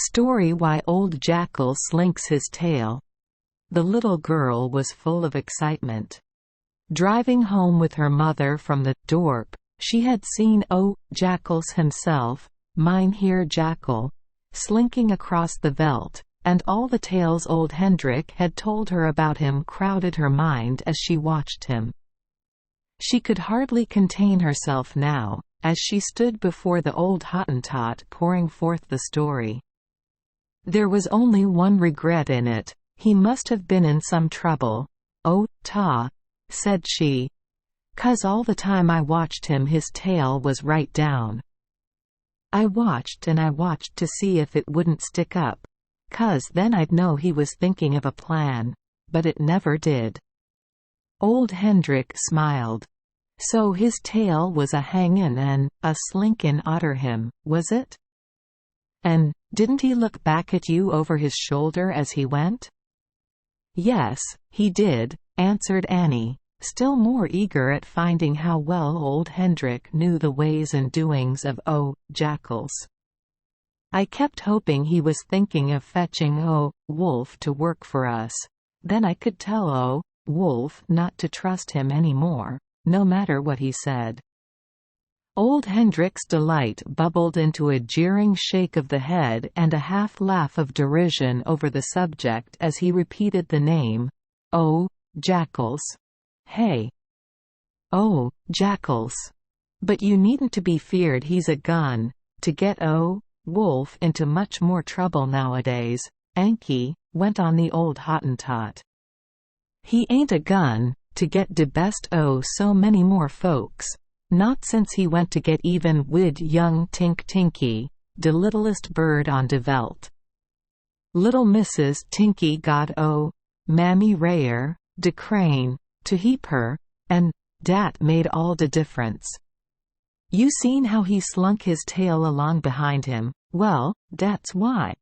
Story Why Old Jackal Slinks His Tail. The little girl was full of excitement. Driving home with her mother from the dorp, she had seen Old Jackal himself, Mynheer Jackal, slinking across the veldt, and all the tales old Hendrik had told her about him crowded her mind as she watched him. She could hardly contain herself now, as she stood before the old Hottentot pouring forth the story. There was only one regret in it: he must have been in some trouble. "Oh, ta," said she, "'cause all the time I watched him his tail was right down. I watched and I watched to see if it wouldn't stick up, 'cause then I'd know he was thinking of a plan, but it never did." Old Hendrik smiled. "So his tail was a hangin' and a slinkin' otter him, was it? And didn't he look back at you over his shoulder as he went?" "Yes, he did," answered Annie, still more eager at finding how well old Hendrik knew the ways and doings of Jackals. "I kept hoping he was thinking of fetching Wolf to work for us. Then I could tell Wolf not to trust him any more, no matter what he said." Old Hendrik's delight bubbled into a jeering shake of the head and a half-laugh of derision over the subject as he repeated the name. Jackals. Hey. Jackals. But you needn't to be feared he's a gun to get Wolf into much more trouble nowadays, Ankie," went on the old Hottentot. "He ain't a gun to get de best so many more folks. Not since he went to get even wid young Tink Tinky, de littlest bird on de veldt. Little Mrs. Tinky got Mammy Rayer, de crane, to heap her, and dat made all de difference. You seen how he slunk his tail along behind him? Well, dat's why.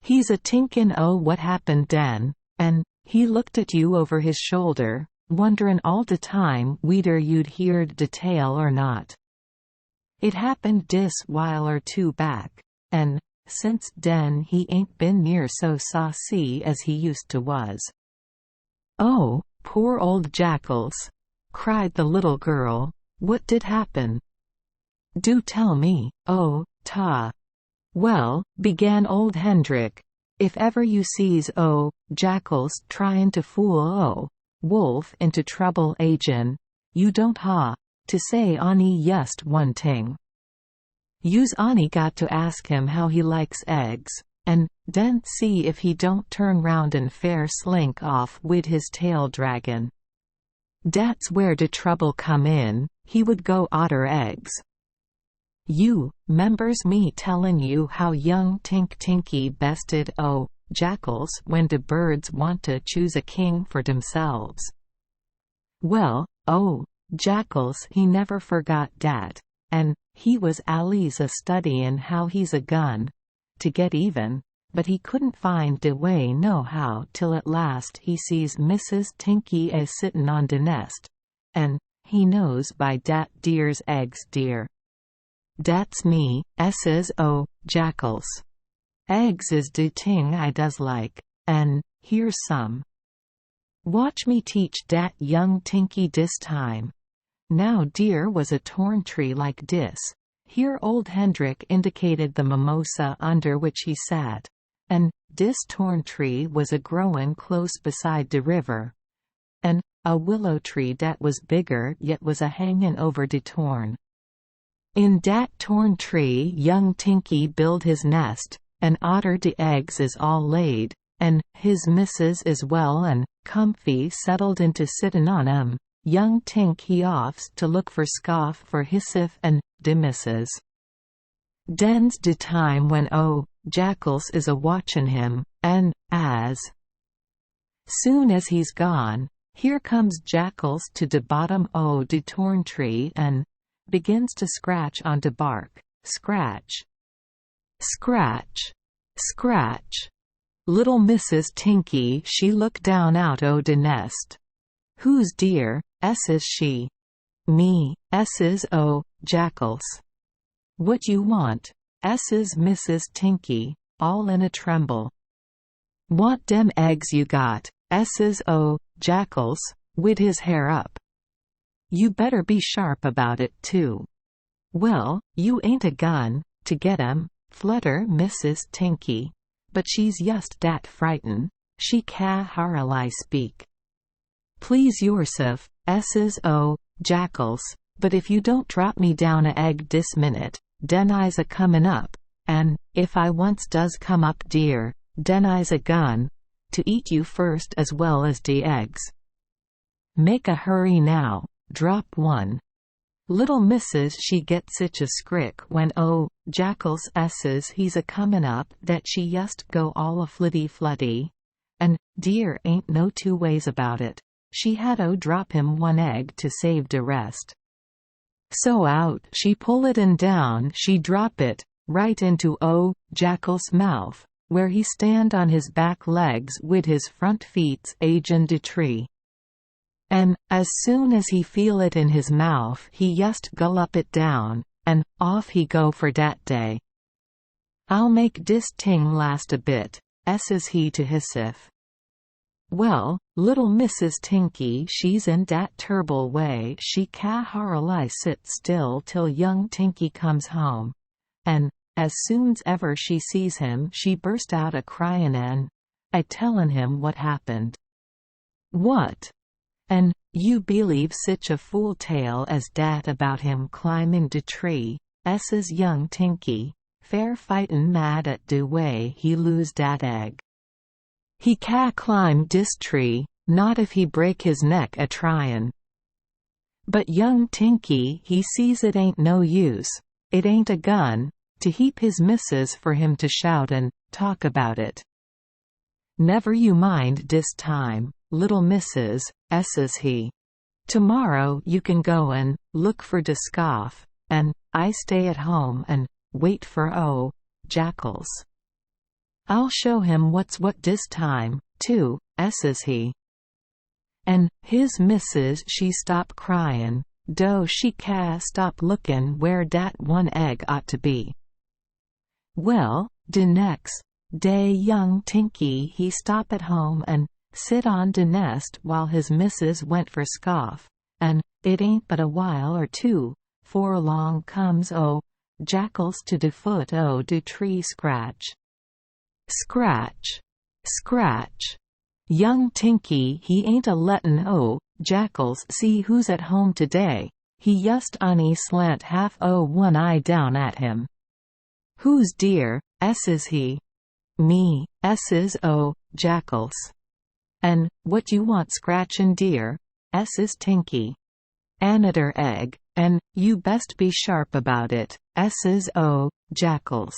He's a tinkin' what happened den, and he looked at you over his shoulder, wonderin' all de time whether you'd heard de tale or not. It happened dis while or two back, and since den he ain't been near so saucy as he used to was." "Oh, poor old Jackals!" cried the little girl. "What did happen? Do tell me, ta." "Well," began old Hendrik, "if ever you sees Jackals tryin' to fool Wolf into trouble agin, you don't to say ony yust one ting. You's ony got to ask him how he likes eggs, and den see if he don't turn round and fair slink off wid his tail draggin'. Dat's where de trouble come in, he would go otter eggs. You 'members me tellin' you how young Tink Tinky bested Jackals when de birds want to choose a king for demselves? Well, Jackals he never forgot dat, and he was allez a studyin' how he's a gun to get even, but he couldn't find de way no how till at last he sees Mrs. Tinky a sittin' on de nest, and he knows by dat deer's eggs dear. Dat's me, esses Jackals. Eggs is de ting I does like, and here's some. Watch me teach dat young Tinky dis time. Now deer was a torn tree like dis." Here old Hendrik indicated the mimosa under which he sat, and dis torn tree was a growin' close beside de river, and a willow tree dat was bigger yet was a hangin' over de torn. In dat torn tree young Tinky build his nest, and otter de eggs is all laid, and his missus is well and comfy settled into sittin' on 'em. Young Tink he offs to look for scoff for hissif and de missus. Den's de time when Jackals is a watchin' him, and as soon as he's gone, here comes Jackals to de bottom de torn tree and begins to scratch on de bark. Scratch. Scratch. Scratch. Little Mrs. Tinky she look down out de nest. "Who's dear?" esses she. "Me, esses Jackals." "What you want?" esses Mrs. Tinky. all in a tremble. "What dem eggs you got?" says Old Jackals, wid his hair up. "You better be sharp about it, too." "Well, you ain't a gun to get 'em," flutter Mrs. Tinky, but she's yust dat frightened, she ca hardly speak. "Please yourself," says Old Jackals, "but if you don't drop me down a egg dis minute, den I's a comin' up, an' if I once does come up, dear, den I's a gun to eat you first as well as de eggs. Make a hurry now, drop one." Little Mrs. she get sich a skrick when Old Jackals says he's a comin' up that she yust go all a flitty-flutty, and, dear ain't no two ways about it, she had o drop him one egg to save de rest. So out she pull it and down she drop it, right into Old Jackal's mouth, where he stand on his back legs wid his front feets agin de tree. And, as soon as he feel it in his mouth he yust gullup it down, and, off he go for dat day. "I'll make dis ting last a bit," says he to hisself. Well, little Mrs. Tinky she's in dat turble way she ca hardly sit still till young Tinky comes home, and, as soon's ever she sees him she burst out a cryin' and I tellin' him what happened. "What? And you believe sich a fool tale as dat about him climbing de tree?" says young Tinky, fair fightin' mad at de way he lose dat egg. "He ca climb dis tree, not if he break his neck a tryin'." But young Tinky he sees it ain't no use, it ain't a gun, to heap his missus for him to shout and talk about it. "Never you mind dis time, little missus," says he. "Tomorrow you can go and look for de scoff, and I stay at home and wait for Old Jackals. I'll show him what's what dis time, too," says he. And his missus she stop cryin', dough she ca stop lookin' where dat one egg ought to be. Well, de next day young Tinky he stop at home and sit on de nest while his missus went for scoff, and it ain't but a while or two, 'fore along comes Old Jackals to de foot o' de tree scratch. Scratch! Scratch! Young Tinky he ain't a lettin' Old Jackals see who's at home today, he yust on'y slant half o' one eye down at him. "Who's dear?" says he. "Me," says Old Jackals. "And what you want scratchin', dear?" says Tinky. "Aniter egg, and you best be sharp about it," says Old Jackals.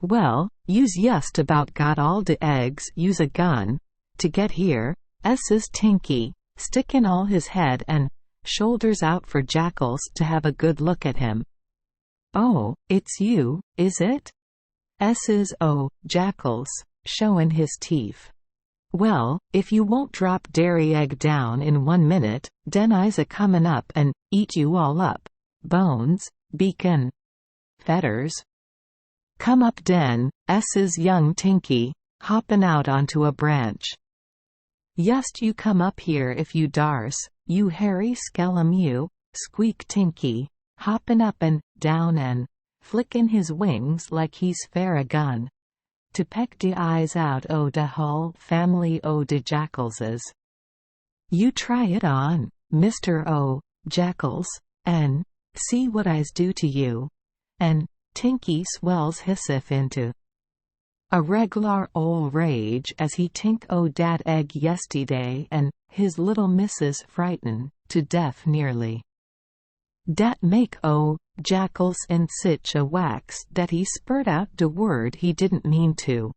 "Well, you's yust about got all de eggs you's a gun to get here," says Tinky, stickin' all his head and shoulders out for Jackals to have a good look at him. "Oh, it's you, is it?" says Old Jackals, showin' his teeth. "Well, if you won't drop dairy egg down in 1 minute, den I's a comin' up and eat you all up, bones, beacon, fedders." "Come up den," says young Tinky, hoppin' out onto a branch. "Yust you come up here if you dars, you hairy skellum you," squeak Tinky, hoppin' up and down and flickin' his wings like he's fair a gun to peck de eyes out o' de hull family o' de Jackalses. "You try it on, Mr. Old Jackals, an' see what I's do to you," and Tinky swells hissif into a reg'lar ol' rage as he tink o' dat egg yestiday and his little missus frighten to death nearly. Dat make Old Jackals in sich a wax dat he spurt out de word he didn't mean to.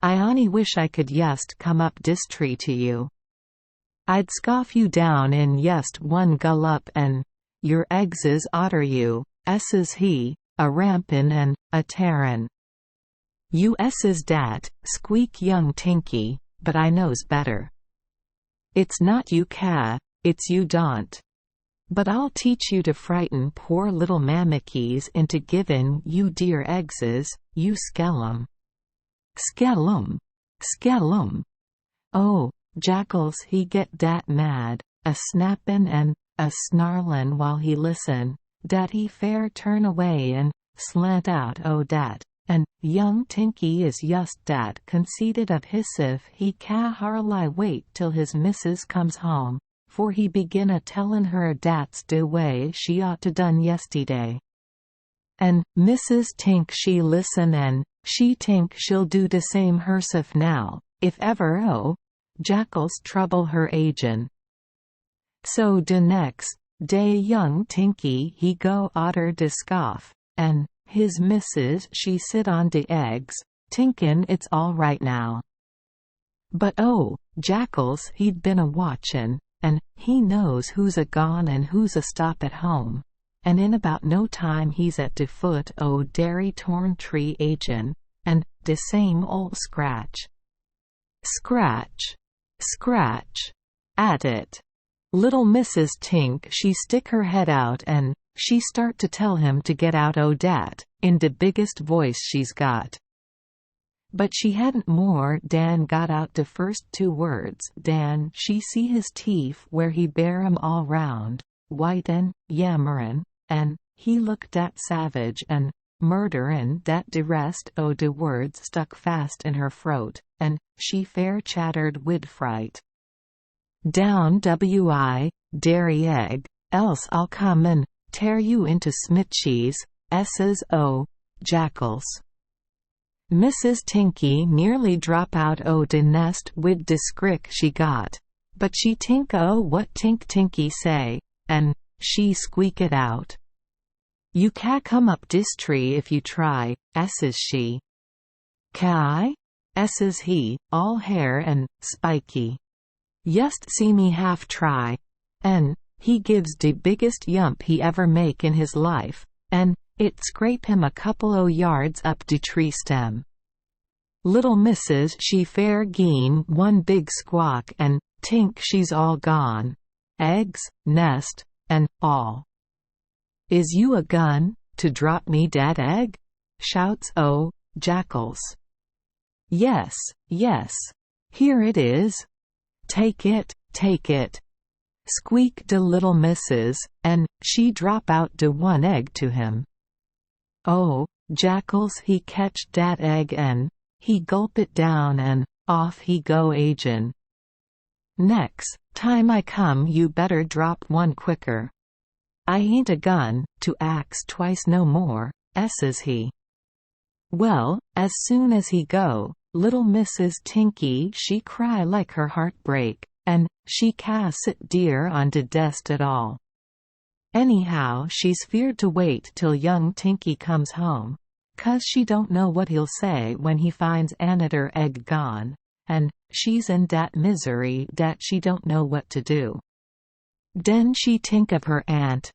"I on'y wish I could yust come up dis tree to you. I'd scoff you down in yust one gullup and your eggses otter you," says he, a rampin' and a tearin'. "You says dat," squeak young Tinky, "but I knows better. It's not you ca, it's you don't. But I'll teach you to frighten poor little mammockies into givin' you dear eggses, you skellum. Skellum! Skellum! Oh, Jackals he get dat mad, a snappin' and a snarlin' while he listen, dat he fair turn away and slant out o' dat, and young Tinky is just dat conceited of hisself he ca hardly wait till his missus comes home, for he begin a tellin' her dat's de way she ought to done yesterday. And Mrs. Tink she listen and she tink she'll do de same herself now, if ever Jackals trouble her agin. So de next day young Tinky he go otter de scoff, and his missus she sit on de eggs, tinkin' it's all right now. But Jackals he'd been a watchin', and he knows who's a gone and who's a stop at home, and in about no time he's at de foot o' dairy torn tree agin, and de same ol' scratch. Scratch! Scratch! At it. Little Mrs. Tink she stick her head out and she start to tell him to get out o' dat, in de biggest voice she's got. But she hadn't more dan got out de first 2 words dan she see his teeth where he bear 'em all round, whiten, yammerin', and he looked dat savage and murderin' dat de rest o' de words stuck fast in her throat, and she fair chattered wid fright. Down wi, dairy egg, else I'll come and tear you into smitchies, s's Jackals. Mrs. Tinky nearly drop out o' de nest wid de skrick she got, but she tink o' what Tinky say, and she squeak it out. You ca come up dis tree if you try, s's she. Ca I? S's he, all hair and spiky. Yust see me half try, and he gives de biggest yump he ever make in his life, and it scrape him a couple o' yards up de tree stem. Little Mrs. she fair gien one big squawk and tink she's all gone. Eggs, nest, and all. Is you a gun, to drop me dat egg? Shouts Jackals. Yes, yes. Here it is. Take it, squeak de little Mrs., and she drop out de 1 egg to him. Jackals he catch dat egg and he gulp it down and off he go agin. Next time I come you better drop one quicker. I ain't a gun, to ax twice no more, s's he. Well, as soon as he go, little Mrs. Tinky she cry like her heart break, and she ca sit dear on de dest at all. Anyhow she's feared to wait till young Tinky comes home, 'cause she don't know what he'll say when he finds anader egg gone, and she's in dat misery dat she don't know what to do. Den she tink of her aunt,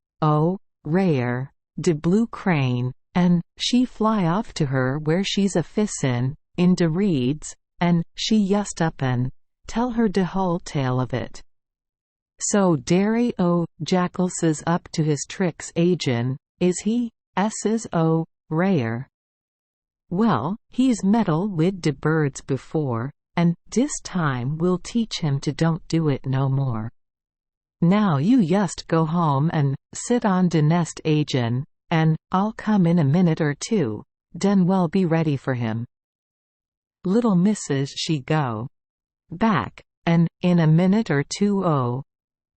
Rare, de blue crane, and she fly off to her where she's a fissin', in de reeds, and she yust up and tell her de whole tale of it. So dairy Jackalses up to his tricks agin, is he, s's Rare. Well, he's meddle wid de birds before, and dis time we'll teach him to don't do it no more. Now you yust go home and sit on de nest agin, and I'll come in a minute or 2, den we'll be ready for him. Little Mrs. she go back, and in a minute or 2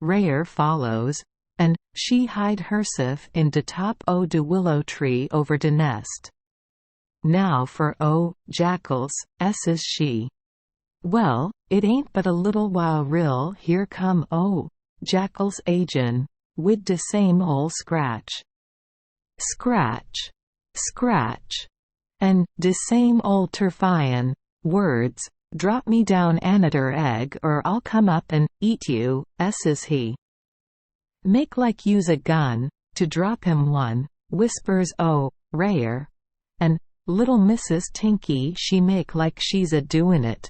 Rare follows, and she hide herself in de top o' de willow tree over de nest. Now for Jackals, s's she. Well, it ain't but a little while rill here come Jackals agin, wid de same ol' scratch. Scratch! Scratch! And de same ol' terrifyin' words, drop me down anader egg or I'll come up and eat you, s's he. Make like you's a gun, to drop him one, whispers Rare, and little Mrs. Tinky she make like she's a doin' it.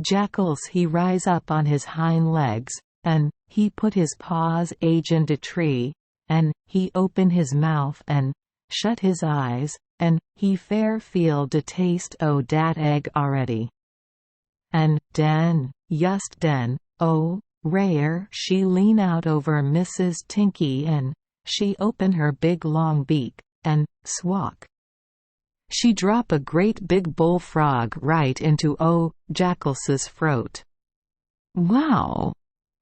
Jackals he rise up on his hind legs, and he put his paws against a tree, and he open his mouth and shut his eyes, and he fair feel de taste o' dat egg already. And den, just den, oh, rare she lean out over Mrs. Tinky and she open her big long beak, and swalk. She drop a great big bullfrog right into Old Jackal's throat. Wow!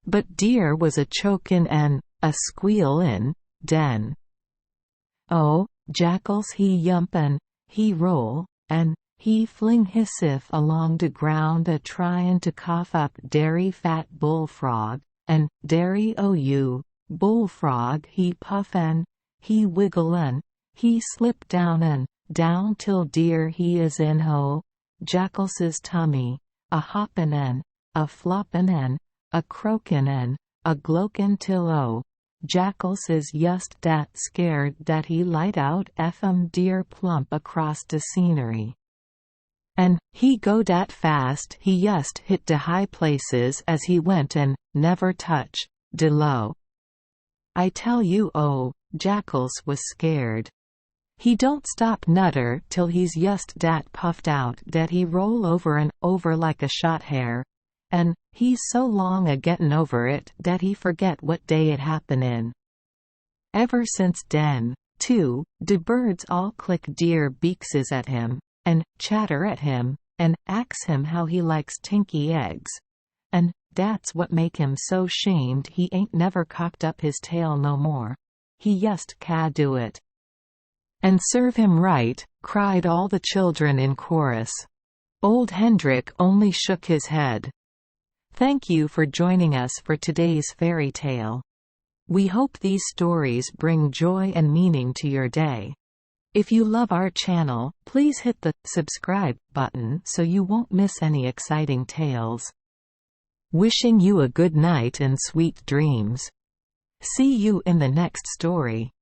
But dear was a chokin' and a squealin', den. Oh, Jackals he yump and he roll, and he fling hissif along de ground a tryin' to cough up dairy fat bullfrog, and dairy o' you, bullfrog he puff and he wiggle and he slip down till dear he is in Ho Jackal's tummy, a hoppin' and a floppin' and a croakin' and a glokin' till O Jackals is just dat scared dat he light out dear plump across de scenery. And he go dat fast he just hit de high places as he went and never touch de low. I tell you Jackals was scared. He don't stop nutter till he's just dat puffed out dat he roll over and over like a shot hare, and he's so long a gettin' over it dat he forget what day it happen in. Ever since den, too, de birds all click dear beakses at him, and chatter at him, and ax him how he likes Tinky eggs. And dat's what make him so shamed he ain't never cocked up his tail no more. He just ca do it. And serve him right, cried all the children in chorus. Old Hendrik only shook his head. Thank you for joining us for today's fairy tale. We hope these stories bring joy and meaning to your day. If you love our channel, please hit the subscribe button so you won't miss any exciting tales. Wishing you a good night and sweet dreams. See you in the next story.